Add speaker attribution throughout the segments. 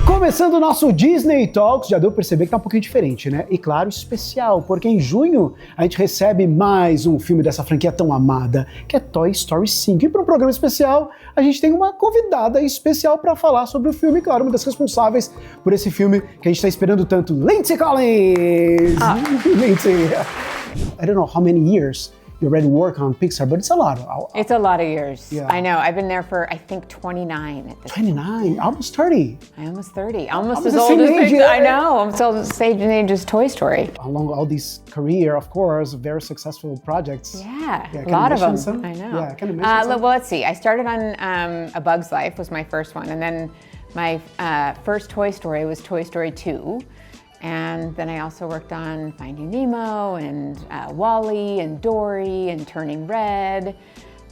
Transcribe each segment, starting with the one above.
Speaker 1: Começando o nosso Disney Talks, já deu pra perceber que tá um pouquinho diferente, né? E claro, especial, porque em junho a gente recebe mais um filme dessa franquia tão amada, que é Toy Story 5. E para um programa especial, a gente tem uma convidada especial para falar sobre o filme, claro, uma das responsáveis por esse filme que a gente tá esperando tanto, Lindsey Collins! Lindsey, I don't know how many years you already work on Pixar, but it's a lot.
Speaker 2: It's a lot of years.
Speaker 1: Yeah.
Speaker 2: I know. I've been there for, I think, 29 at this
Speaker 1: 29, almost 30.
Speaker 2: I almost 30. Almost
Speaker 1: the
Speaker 2: as old
Speaker 1: same
Speaker 2: as
Speaker 1: age,
Speaker 2: Pixar.
Speaker 1: yeah.
Speaker 2: I know. I'm still the same age as Toy Story.
Speaker 1: Along all this career, of course, very successful projects.
Speaker 2: Yeah,
Speaker 1: Yeah,
Speaker 2: a
Speaker 1: can
Speaker 2: lot
Speaker 1: you
Speaker 2: of them.
Speaker 1: mention some?
Speaker 2: I know.
Speaker 1: Yeah, can you mention some?
Speaker 2: Well, let's see. I started on A Bug's Life was my first one, and then my first Toy Story was Toy Story 2. And then I also worked on Finding Nemo and Wall-E and Dory and Turning Red.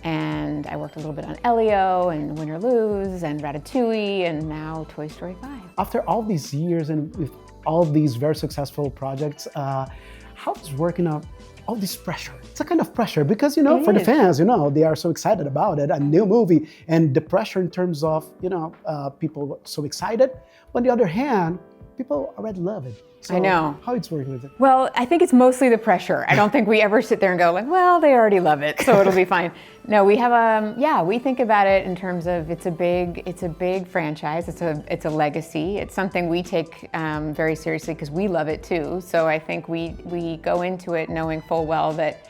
Speaker 2: And I worked a little bit on Elio and Win or Lose and Ratatouille and now Toy Story 5.
Speaker 1: After all these years and with all these very successful projects, how is working on all this pressure? It's a kind of pressure because, you know, for the fans, you know, they are so excited about it, a new movie, and the pressure in terms of, you know, people so excited. On the other hand, people already love it. So
Speaker 2: I know.
Speaker 1: How it's working with it?
Speaker 2: Well, I think it's mostly the pressure. I don't think we ever sit there and go like, well, they already love it, so it'll be fine. No, we have we think about it in terms of it's a big franchise. It's a legacy. It's something we take very seriously because we love it too. So I think we go into it knowing full well that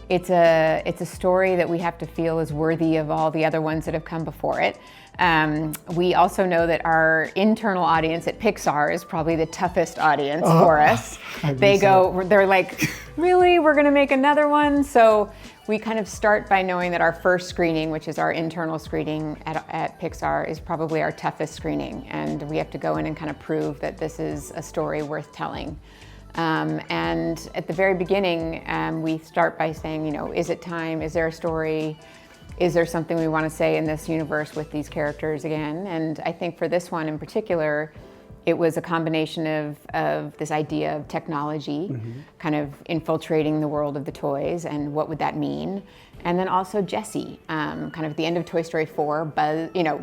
Speaker 2: it's a story that we have to feel is worthy of all the other ones that have come before it. We also know that our internal audience at Pixar is probably the toughest audience for us. They're like, really, we're gonna make another one? So we kind of start by knowing that our first screening, which is our internal screening at Pixar, is probably our toughest screening. And we have to go in and kind of prove that this is a story worth telling. And at the very beginning, we start by saying, you know, is it time? Is there a story? Is there something we want to say in this universe with these characters again? And I think for this one in particular, it was a combination of this idea of technology kind of infiltrating the world of the toys and what would that mean? And then also Jessie, kind of at the end of Toy Story 4,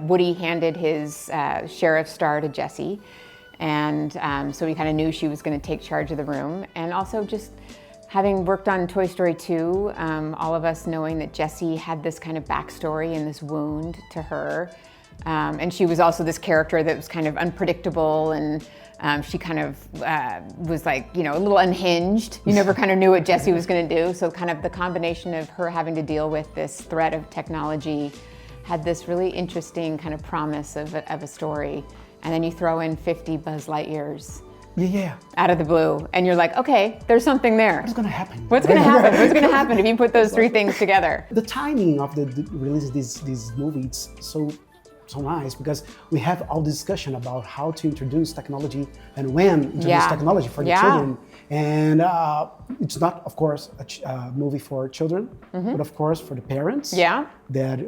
Speaker 2: Woody handed his sheriff's star to Jessie. And so we kind of knew she was going to take charge of the room. And also just having worked on Toy Story 2, all of us knowing that Jessie had this kind of backstory and this wound to her. And she was also this character that was kind of unpredictable and she kind of was like, you know, a little unhinged. You never kind of knew what Jessie was going to do. So kind of the combination of her having to deal with this threat of technology had this really interesting kind of promise of a story. And then you throw in 50 Buzz Lightyears.
Speaker 1: Yeah.
Speaker 2: Out of the blue, and you're like, okay, there's something there.
Speaker 1: What's gonna happen?
Speaker 2: What's gonna happen? What's gonna happen if you put those three things together?
Speaker 1: The timing of the release of this movie, it's so nice because we have all this discussion about how to introduce technology and when introduce technology for the children. And it's not, of course, a movie for children, but of course for the parents. Yeah. That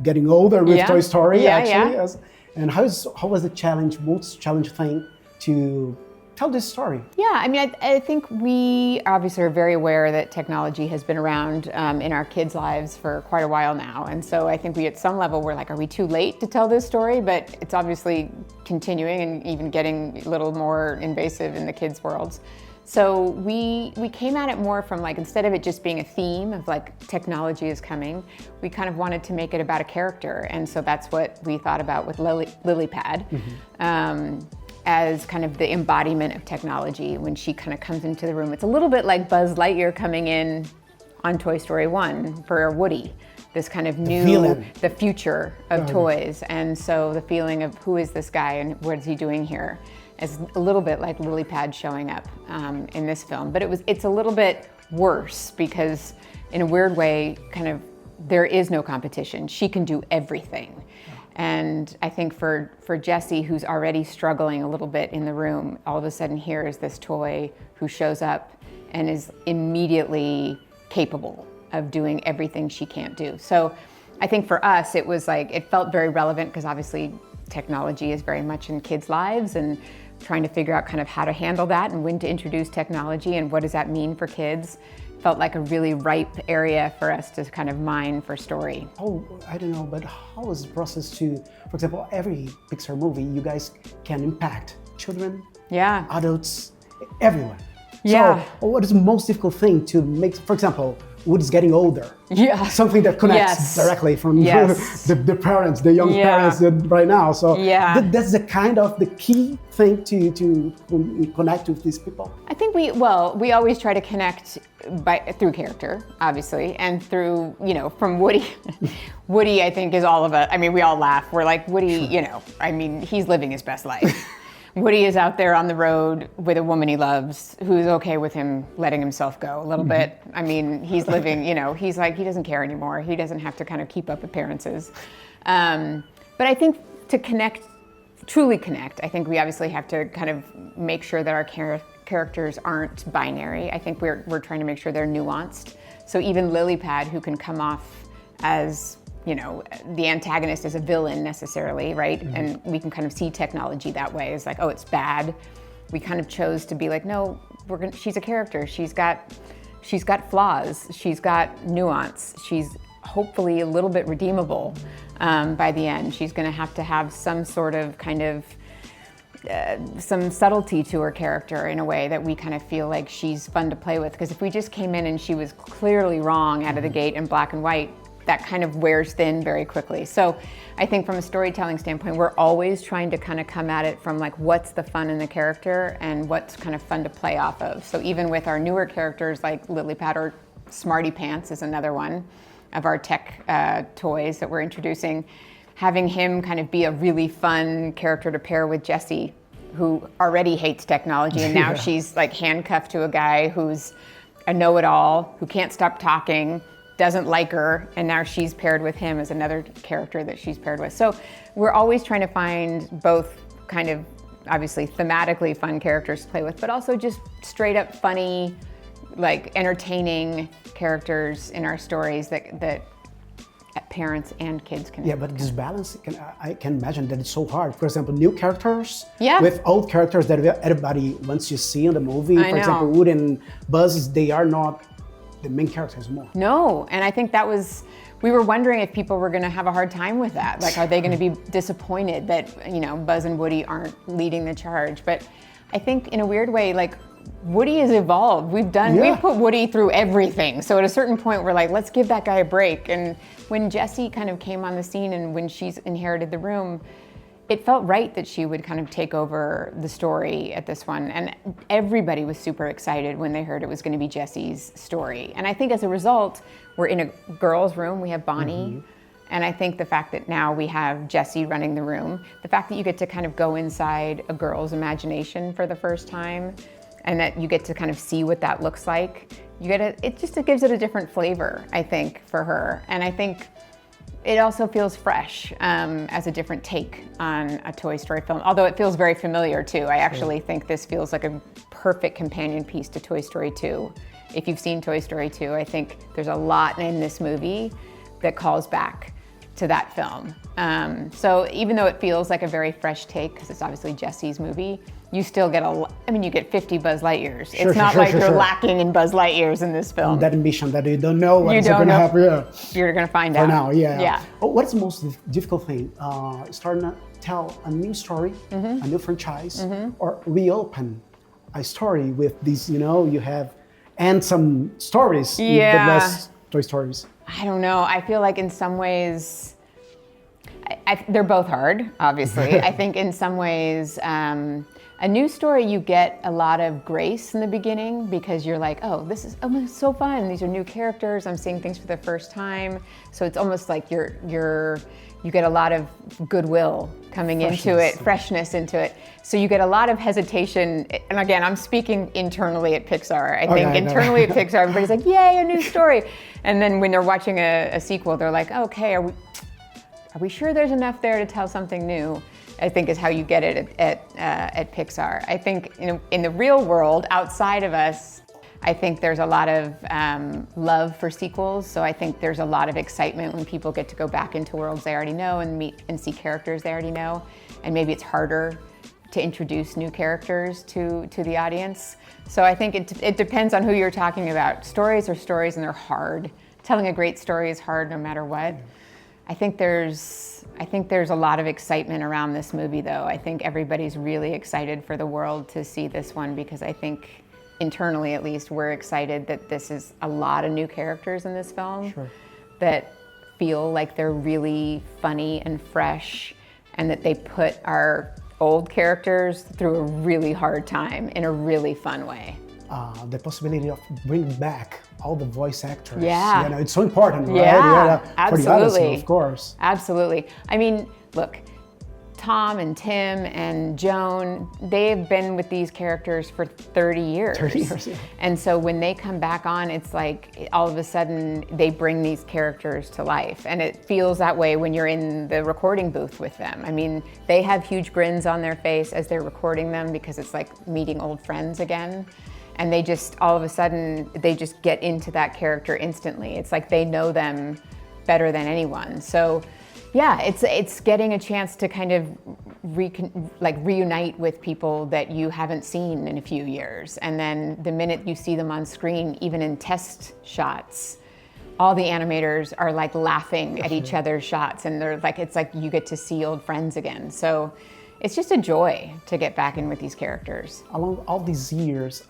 Speaker 1: getting older with Toy Story actually. Yes. And how was the most challenging thing to tell this story? Yeah, I mean, I think we obviously are very aware that technology has been around in our kids' lives for quite a while now. And so I think we, at some level, we're like, are we too late to tell this story? But it's obviously continuing and even getting a little more invasive in the kids' worlds. So we came at it more from like, instead of it just being a theme of like technology is coming, we kind of wanted to make it about a character. And so that's what we thought about with Lily Pad. As kind of the embodiment of technology when she kind of comes into the room. It's a little bit like Buzz Lightyear coming in on Toy Story 1 for Woody, this kind of the future of toys. And so the feeling of who is this guy and what is he doing here is a little bit like Lily Pad showing up in this film. But it's a little bit worse because in a weird way, kind of there is no competition. She can do everything. And I think for Jessie, who's already struggling a little bit in the room, all of a sudden here is this toy who shows up and is immediately capable of doing everything she can't do. So I think for us, it was like, it felt very relevant because obviously technology is very much in kids' lives, and
Speaker 2: trying to figure out kind of how to handle that and when to introduce technology and what does that mean for kids, felt like a really ripe area for us to kind of mine for story.
Speaker 1: Oh, I don't know, but how is the process to, for example, every Pixar movie, you guys can impact children, adults, everyone.
Speaker 2: Yeah.
Speaker 1: So what is the most difficult thing to make, for example, Woody's getting older.
Speaker 2: Yeah.
Speaker 1: Something that connects directly from the parents, the young parents right now. So that's the kind of the key thing to connect with these people.
Speaker 2: I think we always try to connect through character, obviously, and through, from Woody. Woody, I think, is all of us. I mean, we all laugh. We're like, Woody, he's living his best life. Woody is out there on the road with a woman he loves who's okay with him letting himself go a little bit. I mean, he's living, he's like, he doesn't care anymore. He doesn't have to kind of keep up appearances. But I think to truly connect, I think we obviously have to kind of make sure that our characters aren't binary. I think we're trying to make sure they're nuanced. So even Lilypad, who can come off as the antagonist is a villain necessarily, right? And we can kind of see technology that way. It's like, oh, it's bad. We kind of chose to be like, no, she's a character. She's got flaws. She's got nuance. She's hopefully a little bit redeemable by the end. She's going to have some sort of kind of some subtlety to her character in a way that we kind of feel like she's fun to play with. Because if we just came in and she was clearly wrong out of the gate in black and white, that kind of wears thin very quickly. So I think from a storytelling standpoint, we're always trying to kind of come at it from like, what's the fun in the character and what's kind of fun to play off of. So even with our newer characters like Lilypad or Smarty Pants is another one of our tech toys that we're introducing, having him kind of be a really fun character to pair with Jessie, who already hates technology, and now she's like handcuffed to a guy who's a know-it-all, who can't stop talking, doesn't like her, and now she's paired with him as another character that she's paired with. So we're always trying to find both kind of obviously thematically fun characters to play with, but also just straight up funny, like entertaining characters in our stories that parents and kids can.
Speaker 1: Yeah, but this balance, I can imagine that it's so hard. For example, new characters with old characters that everybody wants to see in the movie. For example, Woody and Buzz, they are not the main characters more.
Speaker 2: No, and I think we were wondering if people were going to have a hard time with that. Like, are they going to be disappointed that, Buzz and Woody aren't leading the charge? But I think in a weird way, like, Woody has evolved. We've put Woody through everything. So at a certain point, we're like, let's give that guy a break. And when Jessie kind of came on the scene and when she's inherited the room, it felt right that she would kind of take over the story at this one. And everybody was super excited when they heard it was going to be Jessie's story. And I think as a result, we're in a girls' room. We have Bonnie. And I think the fact that now we have Jessie running the room, the fact that you get to kind of go inside a girl's imagination for the first time, and that you get to kind of see what that looks like, it gives it a different flavor, I think, for her. And I think it also feels fresh as a different take on a Toy Story film, although it feels very familiar too. I actually think this feels like a perfect companion piece to Toy Story 2. If you've seen Toy Story 2, I think there's a lot in this movie that calls back to that film. So even though it feels like a very fresh take, because it's obviously Jessie's movie, you still get you get 50 Buzz Lightyears. It's not like you're lacking in Buzz Lightyears in this film.
Speaker 1: That ambition that you don't know what's going to happen.
Speaker 2: You're going to find out.
Speaker 1: For now, yeah. What's the most difficult thing? Starting to tell a new story, a new franchise, or reopen a story with these, and some stories, the best Toy Stories.
Speaker 2: I don't know. I feel like in some ways, they're both hard, obviously. I think in some ways, a new story, you get a lot of grace in the beginning because you're like, oh, this is so fun. These are new characters. I'm seeing things for the first time. So it's almost like you get a lot of goodwill coming into it, freshness into it. So you get a lot of hesitation. And again, I'm speaking internally at Pixar. I think internally at Pixar, everybody's like, yay, a new story. And then when they're watching a sequel, they're like, okay, are we sure there's enough there to tell something new? I think is how you get it at Pixar. I think in the real world, outside of us, I think there's a lot of love for sequels. So I think there's a lot of excitement when people get to go back into worlds they already know and meet and see characters they already know. And maybe it's harder to introduce new characters to the audience. So I think it depends on who you're talking about. Stories are stories and they're hard. Telling a great story is hard no matter what. I think there's a lot of excitement around this movie though. I think everybody's really excited for the world to see this one because I think internally at least we're excited that this is a lot of new characters in this film that feel like they're really funny and fresh and that they put our old characters through a really hard time in a really fun way.
Speaker 1: The possibility of bringing back all the voice actors.
Speaker 2: Yeah.
Speaker 1: You know, it's so important, right?
Speaker 2: Yeah,
Speaker 1: For the
Speaker 2: absolutely.
Speaker 1: audience, of course.
Speaker 2: Absolutely. I mean, look, Tom and Tim and Joan, they've been with these characters for 30 years.
Speaker 1: 30 years, yeah.
Speaker 2: And so when they come back on, it's like all of a sudden they bring these characters to life. And it feels that way when you're in the recording booth with them. I mean, they have huge grins on their face as they're recording them because it's like meeting old friends again. And they just, all of a sudden, they just get into that character instantly. It's like they know them better than anyone. So yeah, it's getting a chance to kind of reunite with people that you haven't seen in a few years. And then the minute you see them on screen, even in test shots, all the animators are like laughing at each other's shots. And they're like, it's like you get to see old friends again. So it's just a joy to get back in with these characters.
Speaker 1: Along all these years,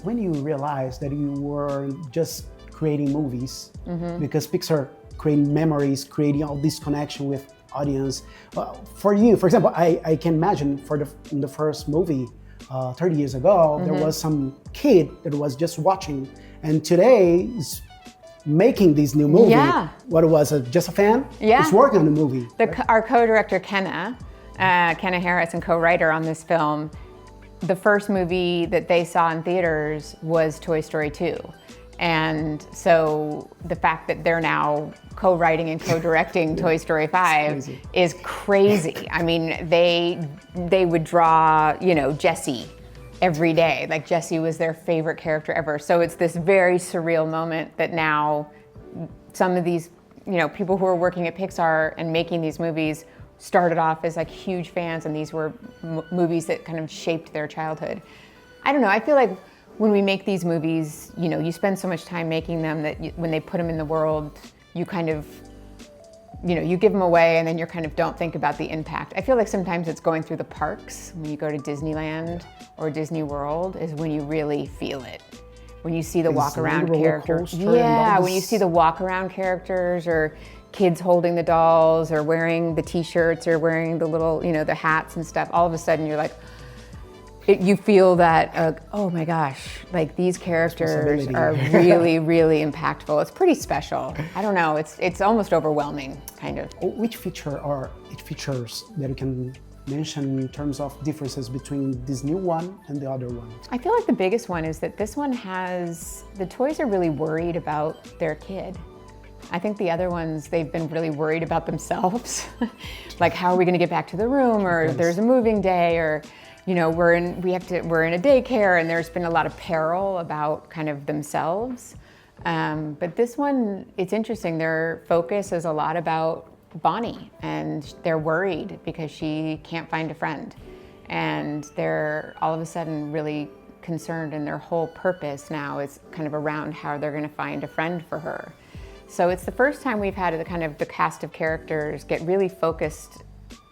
Speaker 1: when you realized that you were just creating movies, because Pixar creating memories, creating all this connection with audience. For you, for example, I can imagine in the first movie 30 years ago, there was some kid that was just watching, and today is making this new movie.
Speaker 2: Yeah.
Speaker 1: What was it? Just a fan?
Speaker 2: Yeah.
Speaker 1: It's working on the movie.
Speaker 2: Our co-director Kenna Harris and co-writer on this film, the first movie that they saw in theaters was Toy Story 2. And so the fact that they're now co-writing and co-directing Toy Story 5 is crazy. I mean, they would draw, Jessie every day. Like Jessie was their favorite character ever. So it's this very surreal moment that now some of these, people who are working at Pixar and making these movies started off as like huge fans, and these were movies that kind of shaped their childhood. I don't know, I feel like when we make these movies, you spend so much time making them that when they put them in the world, you kind of, you give them away and then you kind of don't think about the impact. I feel like sometimes it's going through the parks, when you go to Disneyland or Disney World, is when you really feel it. When you see the walk-around characters. Yeah, when you see the walk-around characters or kids holding the dolls or wearing the t-shirts or wearing the little, the hats and stuff, all of a sudden you're like, you feel that, oh my gosh, like these characters are really, really impactful. It's pretty special. I don't know, it's almost overwhelming, kind of.
Speaker 1: Which features that you can mention in terms of differences between this new one and the other one?
Speaker 2: I feel like the biggest one is that this one the toys are really worried about their kid. I think the other ones, they've been really worried about themselves. Like, how are we gonna get back to the room? Or there's a moving day, or we're in a daycare, and there's been a lot of peril about kind of themselves. But this one, it's interesting. Their focus is a lot about Bonnie, and they're worried because she can't find a friend. And they're all of a sudden really concerned, and their whole purpose now is kind of around how they're gonna find a friend for her. So it's the first time we've had the cast of characters get really focused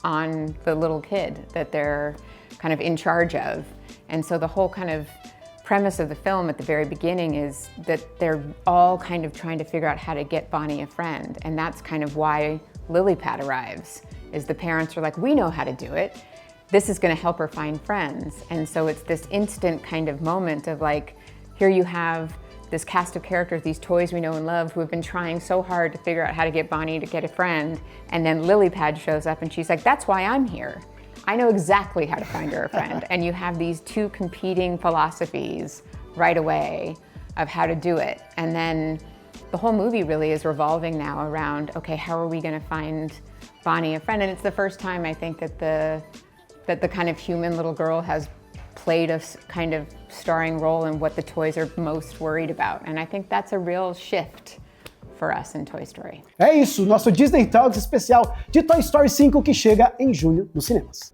Speaker 2: on the little kid that they're kind of in charge of. And so the whole kind of premise of the film at the very beginning is that they're all kind of trying to figure out how to get Bonnie a friend. And that's kind of why Lily Pad arrives, is the parents are like, we know how to do it. This is gonna help her find friends. And so it's this instant kind of moment of like, here you have this cast of characters, these toys we know and love, who have been trying so hard to figure out how to get Bonnie to get a friend. And then Lily Pad shows up and she's like, that's why I'm here. I know exactly how to find her a friend. And you have these two competing philosophies right away of how to do it. And then the whole movie really is revolving now around, okay, how are we gonna find Bonnie a friend? And it's the first time I think that the kind of human little girl has played a kind of starring role in what the toys are most worried about. And I think that's a real shift for us in Toy Story.
Speaker 1: É isso, nosso Disney Talks especial de Toy Story 5 que chega em junho nos cinemas.